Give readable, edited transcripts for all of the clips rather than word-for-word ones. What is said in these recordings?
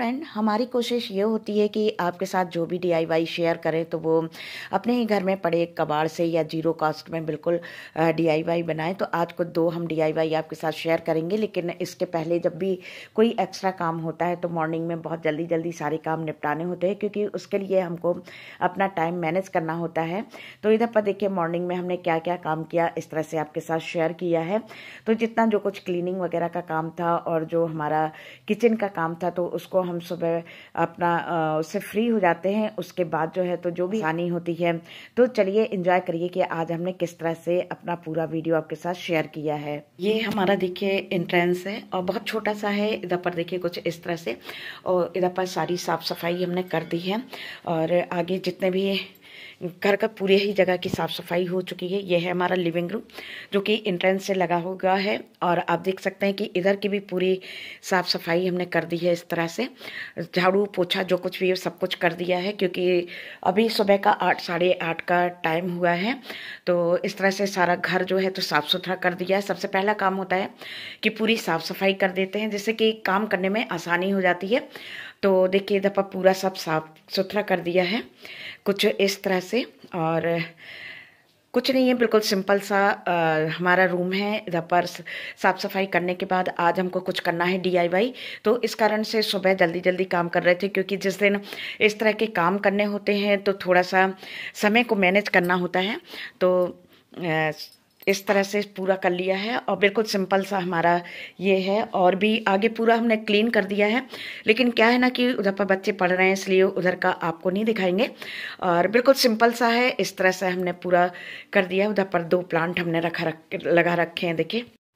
Friend, हमारी कोशिश ये होती है कि आपके साथ जो भी डीआईवाई शेयर करें तो वो अपने ही घर में पड़े कबाड़ से या जीरो कॉस्ट में बिल्कुल डीआईवाई बनाएं। तो आज को दो हम डीआईवाई आपके साथ शेयर करेंगे, लेकिन इसके पहले जब भी कोई एक्स्ट्रा काम होता है तो मॉर्निंग में बहुत जल्दी जल्दी सारे काम निपटाने होते हैं, क्योंकि उसके लिए हमको अपना टाइम मैनेज करना होता है। तो इधर पर देखिए मॉर्निंग में हमने क्या क्या काम किया, इस तरह से आपके साथ शेयर किया है। तो जितना जो कुछ क्लीनिंग वगैरह का काम था और जो हमारा किचन का काम था तो उसको हम सुबह अपना उससे फ्री हो जाते हैं। उसके बाद जो है तो जो भी आसानी होती है, तो चलिए एंजॉय करिए कि आज हमने किस तरह से अपना पूरा वीडियो आपके साथ शेयर किया है। ये हमारा देखिए एंट्रेंस है और बहुत छोटा सा है। इधर पर देखिए कुछ इस तरह से, और इधर पर सारी साफ सफाई हमने कर दी है और आगे जितने भी घर का पूरी ही जगह की साफ़ सफाई हो चुकी है। यह है हमारा लिविंग रूम जो कि एंट्रेंस से लगा हुआ है, और आप देख सकते हैं कि इधर की भी पूरी साफ़ सफाई हमने कर दी है। इस तरह से झाड़ू पोछा जो कुछ भी है सब कुछ कर दिया है, क्योंकि अभी सुबह का 8 साढ़े 8 का टाइम हुआ है। तो इस तरह से सारा घर जो है तो साफ़ सुथरा कर दिया है। सबसे पहला काम होता है कि पूरी साफ़ सफाई कर देते हैं, जिससे कि काम करने में आसानी हो जाती है। तो देखिए इधर पर पूरा सब साफ सुथरा कर दिया है कुछ इस तरह से, और कुछ नहीं है, बिल्कुल सिंपल सा हमारा रूम है। इधर पर साफ़ सफाई करने के बाद आज हमको कुछ करना है डीआईवाई, तो इस कारण से सुबह जल्दी जल्दी काम कर रहे थे, क्योंकि जिस दिन इस तरह के काम करने होते हैं तो थोड़ा सा समय को मैनेज करना होता है। तो इस तरह से पूरा कर लिया है और बिल्कुल सिंपल सा हमारा ये है। और भी आगे पूरा हमने क्लीन कर दिया है, लेकिन क्या है ना कि उधर पर बच्चे पढ़ रहे हैं, इसलिए उधर का आपको नहीं दिखाएंगे। और बिल्कुल सिंपल सा है, इस तरह से हमने पूरा कर दिया। उधर पर 2 प्लांट हमने लगा रखे हैं।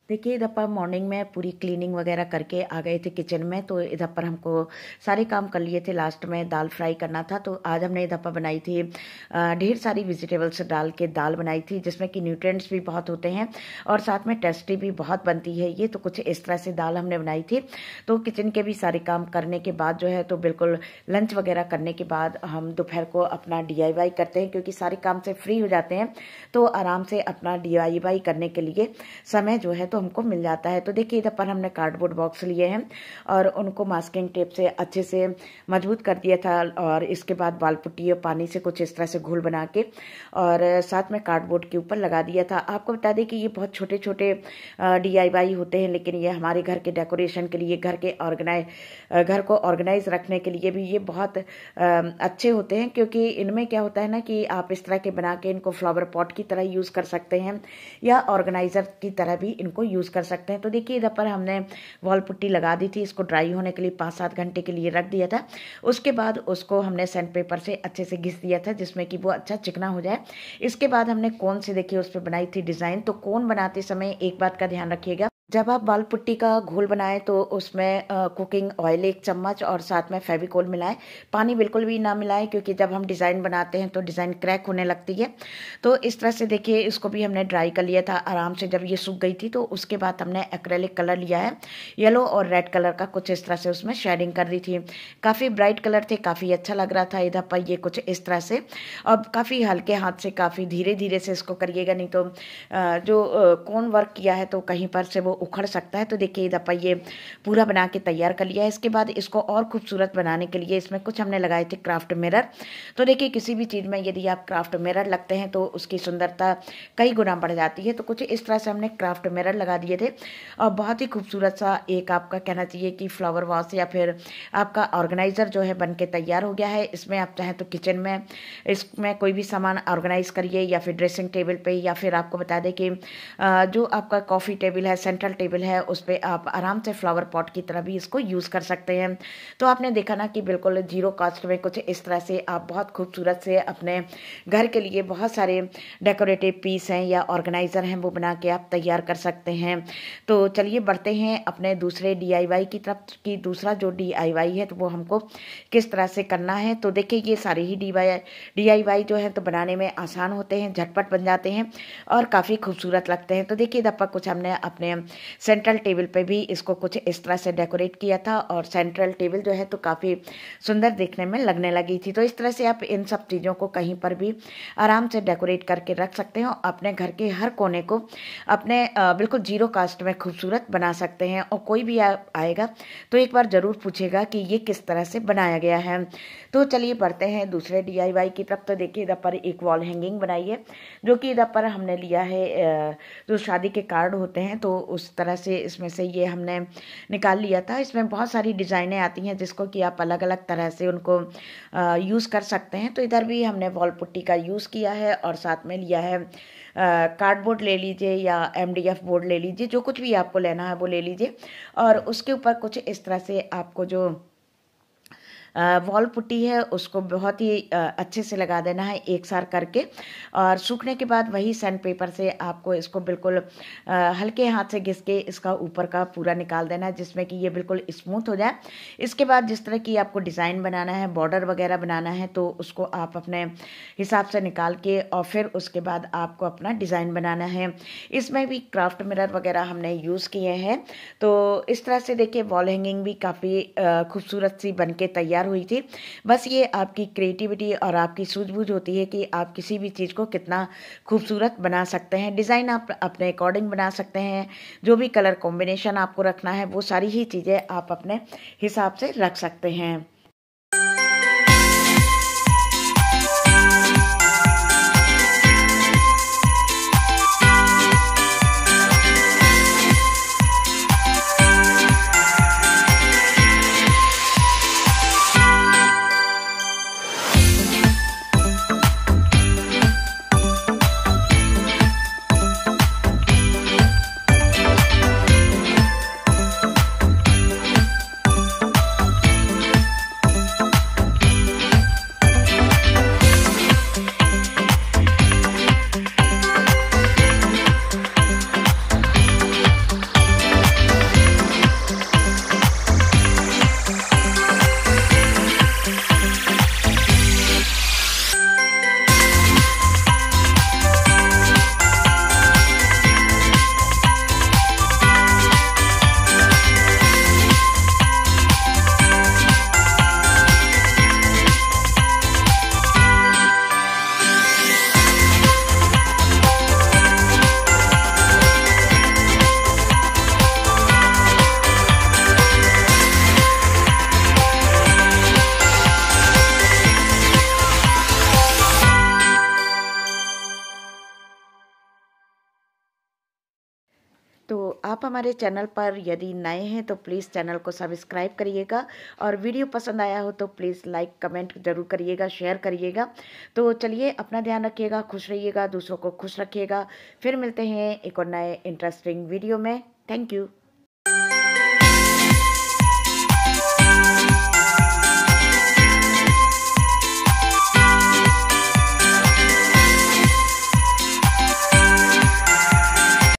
देखिए इधर पर मॉर्निंग में पूरी क्लीनिंग वगैरह करके आ गए थे किचन में, तो इधर पर हमको सारे काम कर लिए थे। लास्ट में दाल फ्राई करना था, तो आज हमने इधर पर बनाई थी ढेर सारी वेजिटेबल्स डाल के दाल बनाई थी, जिसमें कि न्यूट्रिएंट्स भी बहुत होते हैं और साथ में टेस्टी भी बहुत बनती है ये। तो कुछ इस तरह से दाल हमने बनाई थी। तो किचन के भी सारे काम करने के बाद जो है तो बिल्कुल लंच वगैरह करने के बाद हम दोपहर को अपना डीआईवाई करते हैं, क्योंकि सारे काम से फ्री हो जाते हैं तो आराम से अपना डीआईवाई करने के लिए समय जो है तो हमको मिल जाता है। तो देखिए इधर पर हमने कार्डबोर्ड बॉक्स लिए हैं और उनको मास्किंग टेप से अच्छे से मजबूत कर दिया था, और इसके बाद बाल पुट्टी और पानी से कुछ इस तरह से घोल बना के और साथ में कार्डबोर्ड के ऊपर लगा दिया था। आपको बता दें कि ये बहुत छोटे छोटे डीआईवाई होते हैं, लेकिन ये हमारे घर के डेकोरेशन के लिए, घर को ऑर्गेनाइज रखने के लिए भी ये बहुत अच्छे होते हैं, क्योंकि इनमें क्या होता है ना कि आप इस तरह के बना के इनको फ्लावर पॉट की तरह यूज़ कर सकते हैं या ऑर्गेनाइजर की तरह भी इनको यूज़ कर सकते हैं। तो देखिए इधर पर हमने वॉल पुट्टी लगा दी थी, इसको ड्राई होने के लिए 5-7 घंटे के लिए रख दिया था। उसके बाद उसको हमने सैंड पेपर से अच्छे से घिस दिया था, जिसमें कि वो अच्छा चिकना हो जाए। इसके बाद हमने कोन से देखिए उस पर बनाई थी डिज़ाइन। तो कोन बनाते समय एक बात का ध्यान रखिएगा, जब आप बाल पुट्टी का घोल बनाएं तो उसमें कुकिंग ऑयल 1 चम्मच और साथ में फेविकोल मिलाएं। पानी बिल्कुल भी ना मिलाएं, क्योंकि जब हम डिज़ाइन बनाते हैं तो डिज़ाइन क्रैक होने लगती है। तो इस तरह से देखिए इसको भी हमने ड्राई कर लिया था आराम से। जब ये सूख गई थी तो उसके बाद हमने एक्रेलिक कलर लिया है, येलो और रेड कलर का, कुछ इस तरह से उसमें शेडिंग कर दी थी। काफ़ी ब्राइट कलर थे, काफ़ी अच्छा लग रहा था। इधर पर ये कुछ इस तरह से, अब काफ़ी हल्के हाथ से, काफ़ी धीरे धीरे से इसको करिएगा, नहीं तो जो कोन वर्क किया है तो कहीं पर से वो उखड़ सकता है। तो देखिए इधर पर ये पूरा बना के तैयार कर लिया है। इसके बाद इसको और खूबसूरत बनाने के लिए इसमें कुछ हमने लगाए थे क्राफ्ट मिरर। तो देखिए किसी भी चीज़ में यदि आप क्राफ्ट मिरर लगते हैं तो उसकी सुंदरता कई गुना बढ़ जाती है। तो कुछ इस तरह से हमने क्राफ्ट मिरर लगा दिए थे और बहुत ही खूबसूरत सा एक आपका कहना चाहिए कि फ्लावर वास या फिर आपका ऑर्गेनाइजर जो है बन के तैयार हो गया है। इसमें आप चाहें तो किचन में इसमें कोई भी सामान ऑर्गेनाइज करिए, या फिर ड्रेसिंग टेबल पे, या फिर आपको बता दें कि जो आपका कॉफ़ी टेबल है, सेंट्रल टेबल है, उस पर आप आराम से फ्लावर पॉट की तरह भी इसको यूज़ कर सकते हैं। तो आपने देखा ना कि बिल्कुल जीरो कॉस्ट में कुछ इस तरह से आप बहुत खूबसूरत से अपने घर के लिए बहुत सारे डेकोरेटिव पीस हैं या ऑर्गेनाइज़र हैं वो बना के आप तैयार कर सकते हैं। तो चलिए बढ़ते हैं अपने दूसरे डीआईवाई की तरफ, कि दूसरा जो डीआईवाई है तो वो हमको किस तरह से करना है। तो देखिए ये सारे ही डीआईवाई जो है तो बनाने में आसान होते हैं, झटपट बन जाते हैं और काफ़ी खूबसूरत लगते हैं। तो देखिए इधर पर कुछ हमने अपने सेंट्रल टेबल पे भी इसको कुछ इस तरह से डेकोरेट किया था और सेंट्रल टेबल जो है तो काफ़ी सुंदर देखने में लगने लगी थी। तो इस तरह से आप इन सब चीज़ों को कहीं पर भी आराम से डेकोरेट करके रख सकते हो, अपने घर के हर कोने को अपने बिल्कुल जीरो कास्ट में खूबसूरत बना सकते हैं। और कोई भी आएगा तो एक बार ज़रूर पूछेगा कि ये किस तरह से बनाया गया है। तो चलिए बढ़ते हैं दूसरे DIY की तरफ। तो देखिए इधर पर एक वॉल हैंगिंग बनाई है, जो कि इधर पर हमने लिया है जो शादी के कार्ड होते हैं, तो उस तरह से इसमें से ये हमने निकाल लिया था। इसमें बहुत सारी डिज़ाइनें आती हैं जिसको कि आप अलग अलग तरह से उनको यूज़ कर सकते हैं। तो इधर भी हमने वॉल पुट्टी का यूज़ किया है और साथ में लिया है कार्डबोर्ड ले लीजिए या MDF बोर्ड ले लीजिए, जो कुछ भी आपको लेना है वो ले लीजिए। और उसके ऊपर कुछ इस तरह से आपको जो वॉल पुट्टी है उसको बहुत ही अच्छे से लगा देना है एक सार करके। और सूखने के बाद वही सैंड पेपर से आपको इसको बिल्कुल हल्के हाथ से घिस के इसका ऊपर का पूरा निकाल देना है, जिसमें कि ये बिल्कुल स्मूथ हो जाए। इसके बाद जिस तरह की आपको डिज़ाइन बनाना है, बॉर्डर वगैरह बनाना है, तो उसको आप अपने हिसाब से निकाल के और फिर उसके बाद आपको अपना डिज़ाइन बनाना है। इसमें भी क्राफ्ट मिरर वगैरह हमने यूज़ किए हैं। तो इस तरह से देखिए वॉल हैंगिंग भी काफ़ी खूबसूरत सी बन के तैयार हुई थी। बस ये आपकी क्रिएटिविटी और आपकी सूझबूझ होती है कि आप किसी भी चीज़ को कितना खूबसूरत बना सकते हैं। डिज़ाइन आप अपने अकॉर्डिंग बना सकते हैं, जो भी कलर कॉम्बिनेशन आपको रखना है वो सारी ही चीज़ें आप अपने हिसाब से रख सकते हैं। तो आप हमारे चैनल पर यदि नए हैं तो प्लीज़ चैनल को सब्सक्राइब करिएगा और वीडियो पसंद आया हो तो प्लीज़ लाइक कमेंट ज़रूर करिएगा, शेयर करिएगा। तो चलिए अपना ध्यान रखिएगा, खुश रहिएगा, दूसरों को खुश रखिएगा। फिर मिलते हैं एक और नए इंटरेस्टिंग वीडियो में। Thank you.